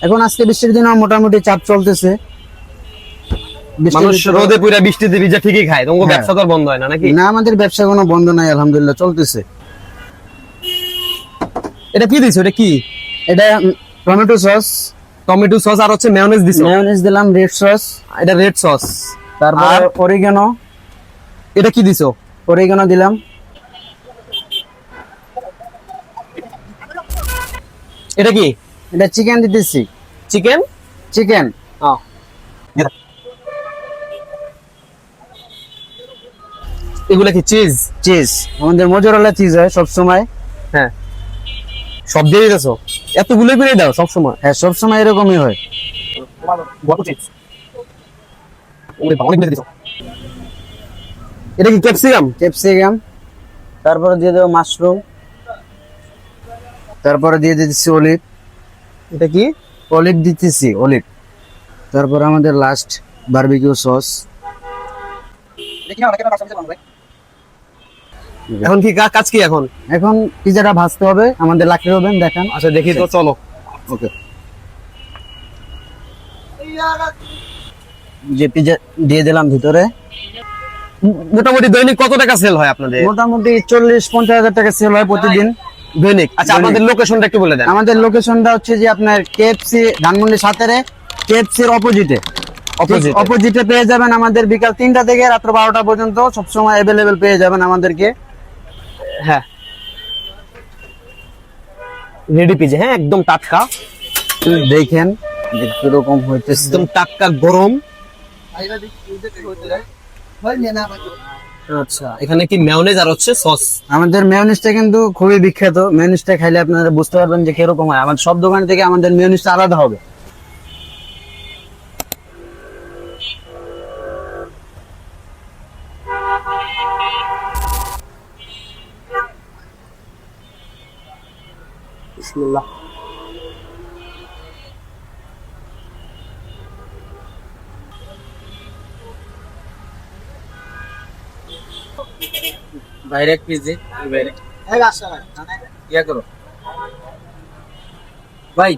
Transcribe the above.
এখন আজকে বৃষ্টির দিনে মোটামুটি চাপ চলতেছে। মানুষ রোদে পুরা বৃষ্টিতে ভিজে ঠিকই খায়, তোমার হ্যাঁ। ব্যবসা তো আর বন্ধ হয় না নাকি? না, আমাদের ব্যবসা কোনো বন্ধ নাই, আলহামদুলিল্লাহ চলতেছে। এটা কি দিছো? এটা কি? এটা টমেটো সস, টমেটো সস আর হচ্ছে মেয়োনেজ দিছো। মেয়োনিজ দিলাম, রেড সস, এটা রেড সস। তারপর আর অরিগানো, এটা কি দিছো? অরিগানো দিলাম। এটা কি? এটা চিকেন দিতেছি, চিকেন। চিকেন। এগুলা কি চিজ? চিজ, আমাদের মোজারেলা চিজ হয় সব সময়। হ্যাঁ, সব দিয়ে দিতেছো? এতগুলো করে দাও সব সময়? হ্যাঁ, সব সময় এরকমই হয়। এটা কি ক্যাপসিকাম? ক্যাপসিকাম, তারপরে দিয়ে দেবো মাশরুম, তারপরে দিয়ে দিতেছি অলিভ। এটা কি? অলিভ দিতেছি, অলিভ। তারপর আমাদের লাস্ট বারবিকিউ সস। এখন কি কাজ কি এখন? এখন পিজাটা ভাজতে হবে, আমাদের লাকড়ি ওভেন দেখান। আচ্ছা দেখি তো, চলো। ওকে, যে পিজা দিয়ে দিলাম ভিতরে। মোটামুটি দৈনিক কত টাকা সেল হয় আপনাদের? মোটামুটি 40-50 হাজার টাকা সেল হয় প্রতিদিন। দৈনিক? আচ্ছা, দৈনিক। আপনাদের লোকেশনটা একটু বলে দেন। আমাদের লোকেশনটা হচ্ছে যে আপনার কেএফসি ধানমন্ডি 7-এ, কেএফসির অপোজিটে। Opposite এ। অপোজিটে পেয়ে যাবেন আমাদের, বিকাল 3টা থেকে রাত্র 12টা পর্যন্ত সবসময় অ্যাভেলেবেল পেয়ে যাবেন আমাদেরকে। হ্যাঁ, রেডি পিজা, হ্যাঁ একদম টাটকা, দেখেন কিরকম হইতেছে। একদম টাটকা গরম। আচ্ছা, এখানে কি মেয়োনেজ আর হচ্ছে সস? আমাদের মেয়োনিজটা কিন্তু খুবই বিখ্যাত। মেয়োনিজটা খাইলে আপনারা বুঝতে পারবেন যে কিরকম হয়। আমাদের সব দোকান থেকে আমাদের মেয়োনিজটা আলাদা হবে। বিসমিল্লাহ। ডাইরেক্ট পিজি, ইয়া করো ভাই।